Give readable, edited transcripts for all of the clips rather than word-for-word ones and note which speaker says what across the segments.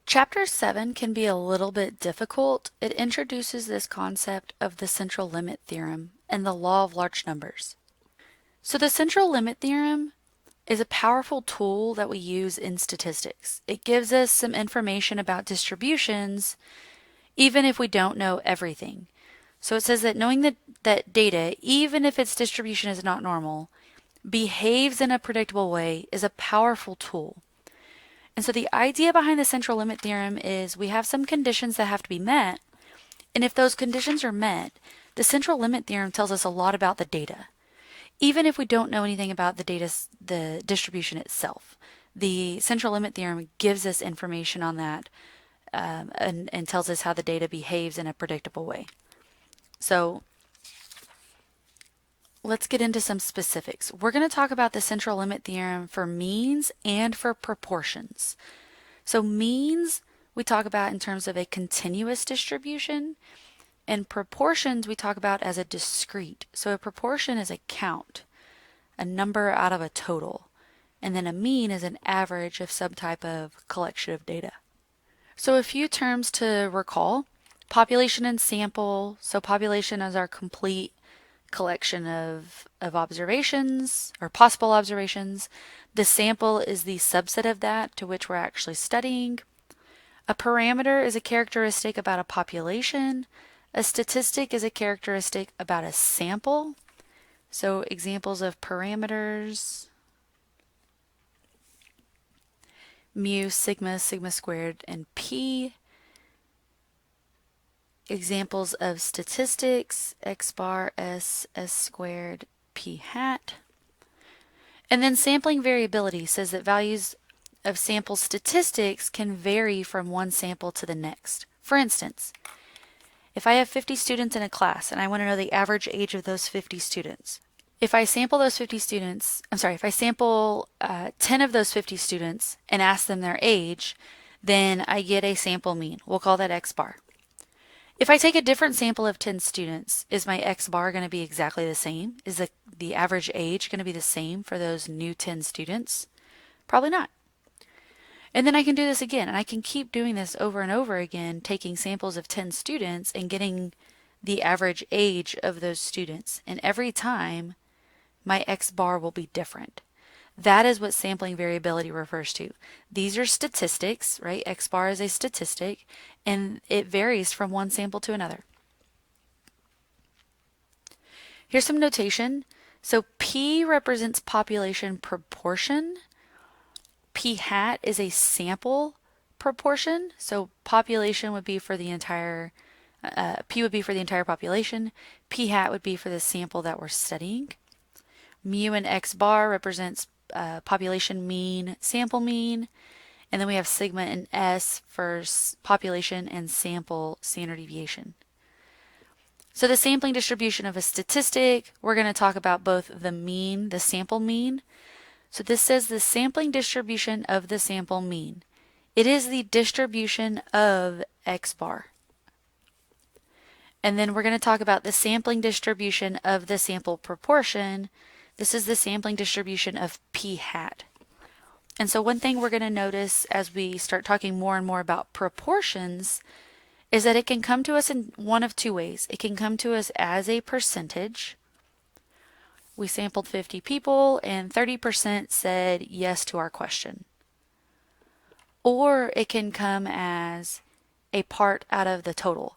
Speaker 1: Chapter 7 can be a little bit difficult. It introduces this concept of the central limit theorem and the law of large numbers. So the central limit theorem is a powerful tool that we use in statistics. It gives us some information about distributions even if we don't know everything. So it says that knowing that data, even if its distribution is not normal, behaves in a predictable way is a powerful tool. And so the idea behind the central limit theorem is we have some conditions that have to be met, and if those conditions are met, the central limit theorem tells us a lot about the data. Even if we don't know anything about the distribution itself, the central limit theorem gives us information on that and tells us how the data behaves in a predictable way. So let's get into some specifics. We're going to talk about the central limit theorem for means and for proportions. So means we talk about in terms of a continuous distribution, and proportions we talk about as a discrete. So a proportion is a count, a number out of a total, and then a mean is an average of some type of collection of data. So a few terms to recall: population and sample. So population is our complete collection of observations or possible observations. The sample is the subset of that to which we're actually studying. A parameter is a characteristic about a population. A statistic is a characteristic about a sample. So examples of parameters: mu, sigma, sigma squared, and p. Examples of statistics: x bar, s, s squared, p hat. And then sampling variability says that values of sample statistics can vary from one sample to the next. For instance, if I have 50 students in a class and I want to know the average age of those 50 students, if I sample 10 of those 50 students and ask them their age, then I get a sample mean. We'll call that x bar. If I take a different sample of 10 students, is my x bar going to be exactly the same? Is the average age going to be the same for those new 10 students? Probably not. And then I can do this again, and I can keep doing this over and over again, taking samples of 10 students and getting the average age of those students. And every time, my x bar will be different. That is what sampling variability refers to. These are statistics, right? X bar is a statistic, and it varies from one sample to another. Here's some notation. So P represents population proportion. P hat is a sample proportion. So population would be for the entire, P would be for the entire population. P hat would be for the sample that we're studying. Mu and x bar represents population mean, sample mean, and then we have sigma and s for population and sample standard deviation. So the sampling distribution of a statistic, we're going to talk about both the mean, the sample mean. So this says the sampling distribution of the sample mean. It is the distribution of x bar. And then we're going to talk about the sampling distribution of the sample proportion. This is the sampling distribution of p hat. And so one thing we're going to notice as we start talking more and more about proportions is that it can come to us in one of two ways. It can come to us as a percentage. We sampled 50 people and 30% said yes to our question. Or it can come as a part out of the total.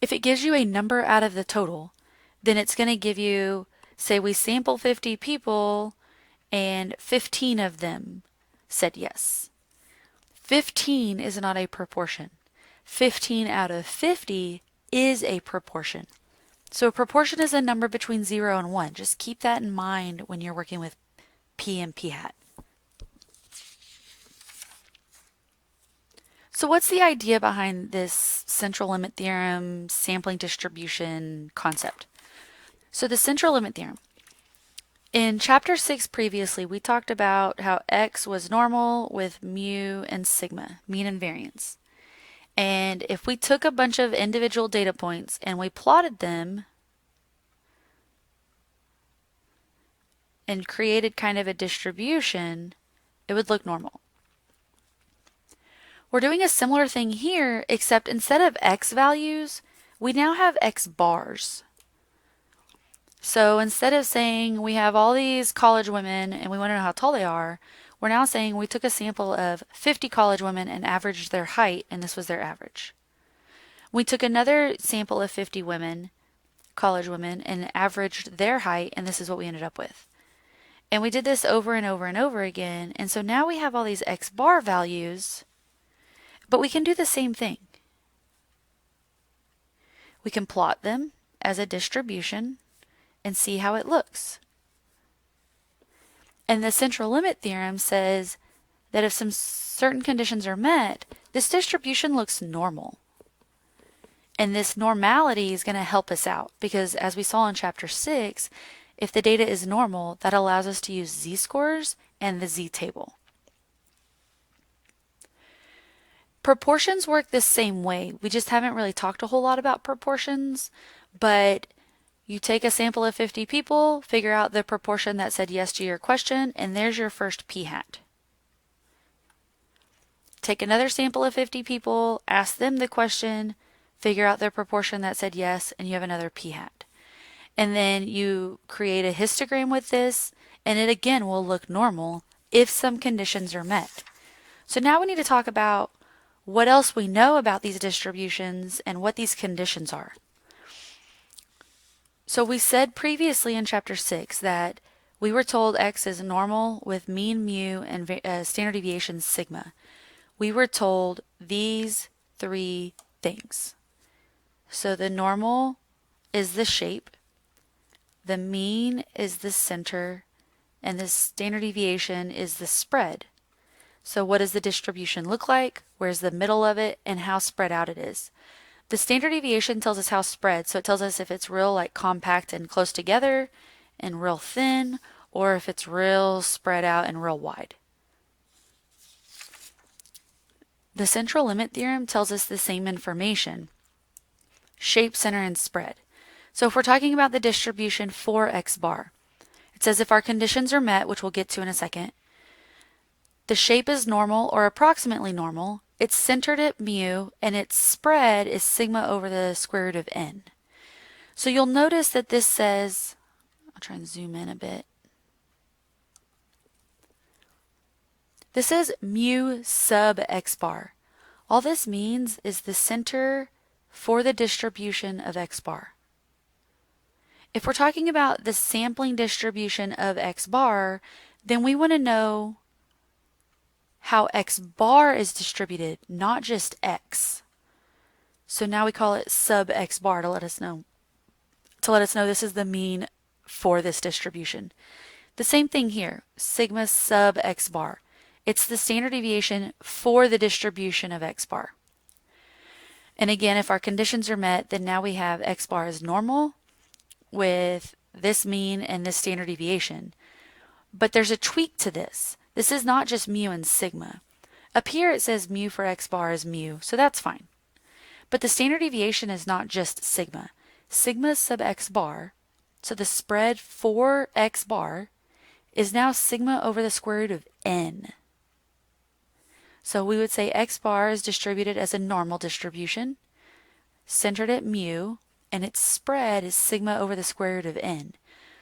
Speaker 1: If it gives you a number out of the total, then it's going to give you, say we sample 50 people and 15 of them said yes. 15 is not a proportion. 15 out of 50 is a proportion. So a proportion is a number between 0 and 1. Just keep that in mind when you're working with P and P hat. So what's the idea behind this central limit theorem, sampling distribution concept? So the central limit theorem. In chapter 6 previously, we talked about how x was normal with mu and sigma, mean and variance. And if we took a bunch of individual data points and we plotted them and created kind of a distribution, it would look normal. We're doing a similar thing here, except instead of X values, we now have X bars. So instead of saying we have all these college women and we want to know how tall they are, we're now saying we took a sample of 50 college women and averaged their height, and this was their average. We took another sample of 50 women, college women, and averaged their height, and this is what we ended up with. And we did this over and over and over again, and so now we have all these X bar values, but we can do the same thing. We can plot them as a distribution and see how it looks. And the central limit theorem says that if some certain conditions are met, this distribution looks normal. And this normality is going to help us out because, as we saw in chapter 6, if the data is normal, that allows us to use z-scores and the z-table. Proportions work the same way. We just haven't really talked a whole lot about proportions, but you take a sample of 50 people, figure out the proportion that said yes to your question, and there's your first p-hat. Take another sample of 50 people, ask them the question, figure out the proportion that said yes, and you have another p-hat. And then you create a histogram with this, and it again will look normal if some conditions are met. So now we need to talk about what else we know about these distributions and what these conditions are. So we said previously in chapter 6 that we were told X is normal with mean mu and standard deviation sigma. We were told these three things. So the normal is the shape, the mean is the center, and the standard deviation is the spread. So what does the distribution look like? Where's the middle of it? And how spread out it is. The standard deviation tells us how spread, so it tells us if it's real like compact and close together and real thin, or if it's real spread out and real wide. The central limit theorem tells us the same information, shape, center, and spread. So if we're talking about the distribution for X bar, it says if our conditions are met, which we'll get to in a second, the shape is normal or approximately normal, it's centered at mu, and its spread is sigma over the square root of n. So you'll notice that this says, I'll try and zoom in a bit. This says mu sub X bar. All this means is the center for the distribution of X bar. If we're talking about the sampling distribution of X bar, then we want to know how X bar is distributed, not just X. So now we call it sub X bar to let us know this is the mean for this distribution. The same thing here, sigma sub X bar. It's the standard deviation for the distribution of X bar. And again, if our conditions are met, then now we have X bar is normal with this mean and this standard deviation. But there's a tweak to this. This is not just mu and sigma. Up here it says mu for X bar is mu, so that's fine. But the standard deviation is not just sigma. Sigma sub X bar, so the spread for X bar, is now sigma over the square root of n. So we would say X bar is distributed as a normal distribution, centered at mu, and its spread is sigma over the square root of n.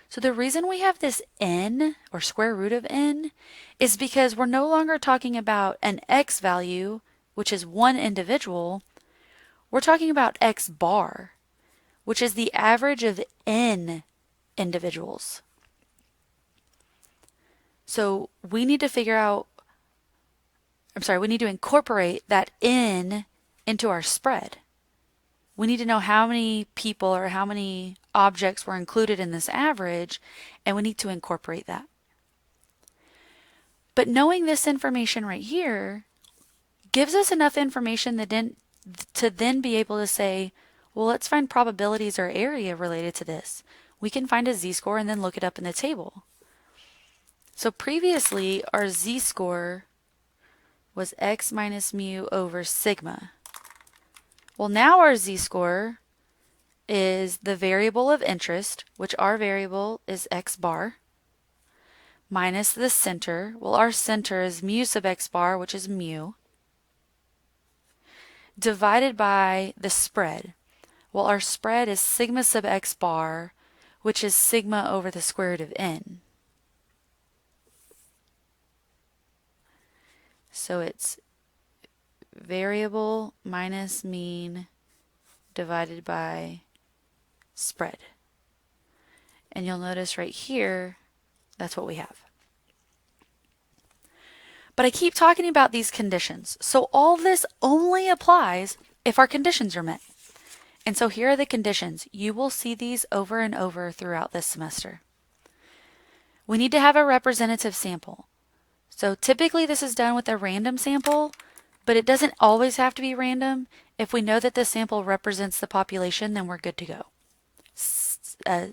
Speaker 1: So the reason we have this n, or square root of n, is because we're no longer talking about an x value, which is one individual. We're talking about X bar, which is the average of n individuals. So we need to we need to incorporate that n into our spread. We need to know how many people or how many objects were included in this average, and we need to incorporate that. But knowing this information right here gives us enough information to then be able to say, well, let's find probabilities or area related to this. We can find a z-score and then look it up in the table. So previously, our z-score was x minus mu over sigma. Well, now our z-score is the variable of interest, which our variable is X bar, minus the center. Well, our center is mu sub X bar, which is mu. divided by the spread. Well, our spread is sigma sub x bar, which is sigma over the square root of n. So it's variable minus mean divided by spread. And you'll notice right here, that's what we have. But I keep talking about these conditions. So all this only applies if our conditions are met. And so here are the conditions. You will see these over and over throughout this semester. We need to have a representative sample. So typically this is done with a random sample, but it doesn't always have to be random. If we know that the sample represents the population, then we're good to go. A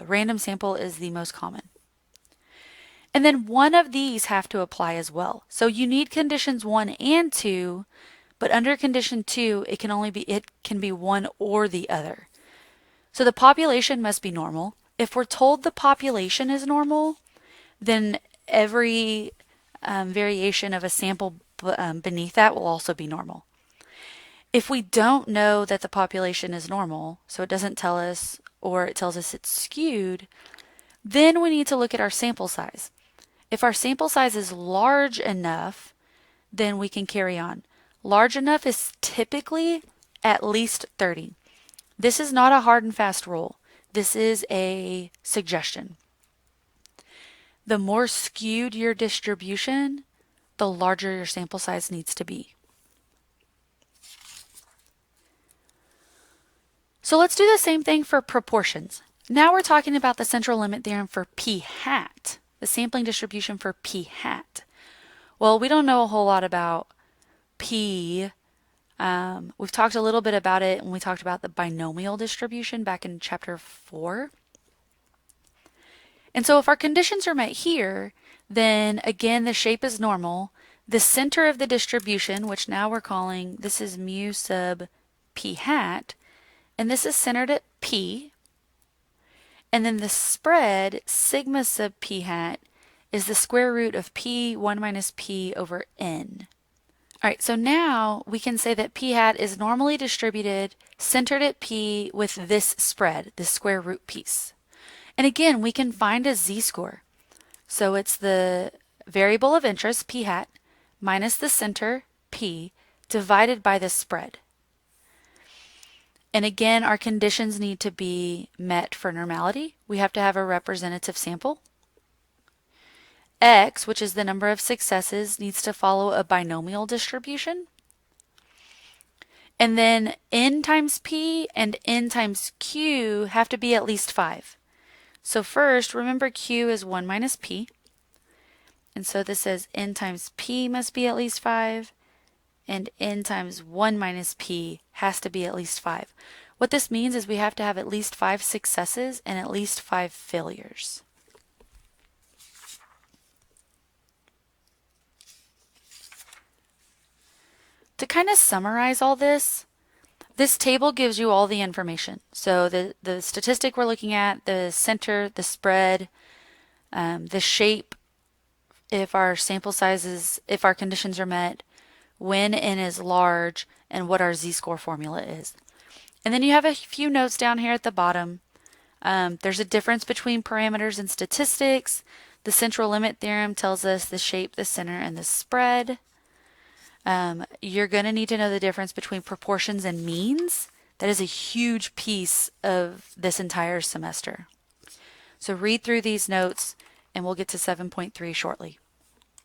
Speaker 1: random sample is the most common. And then one of these have to apply as well. So you need conditions 1 and 2, but under condition 2, it can be one or the other. So the population must be normal. If we're told the population is normal, then every variation of a sample beneath that will also be normal. If we don't know that the population is normal, so it doesn't tell us, or it tells us it's skewed, then we need to look at our sample size. If our sample size is large enough, then we can carry on. Large enough is typically at least 30. This is not a hard and fast rule. This is a suggestion. The more skewed your distribution, the larger your sample size needs to be. So let's do the same thing for proportions. Now we're talking about the central limit theorem for p hat, the sampling distribution for p hat. Well, we don't know a whole lot about p. We've talked a little bit about it when we talked about the binomial distribution back in chapter 4. And so if our conditions are met here, then again the shape is normal. The center of the distribution, which now we're calling, this is mu sub p hat, and this is centered at p. And then the spread, sigma sub p hat, is the square root of p 1 minus p over n. All right, so now we can say that p hat is normally distributed, centered at p with this spread, this square root piece. And again, we can find a z-score. So it's the variable of interest, p hat, minus the center, p, divided by the spread. And again, our conditions need to be met for normality. We have to have a representative sample. X, which is the number of successes, needs to follow a binomial distribution. And then n times p and n times q have to be at least 5. So first, remember q is 1 minus p. And so this says n times p must be at least 5. And n times 1 minus p has to be at least 5. What this means is we have to have at least 5 successes and at least 5 failures. To kind of summarize all this, this table gives you all the information. So the statistic we're looking at, the center, the spread, the shape, if our sample sizes, if our conditions are met, when n is large, and what our z-score formula is. And then you have a few notes down here at the bottom. There's a difference between parameters and statistics. The central limit theorem tells us the shape, the center, and the spread. You're going to need to know the difference between proportions and means. That is a huge piece of this entire semester. So read through these notes and we'll get to 7.3 shortly.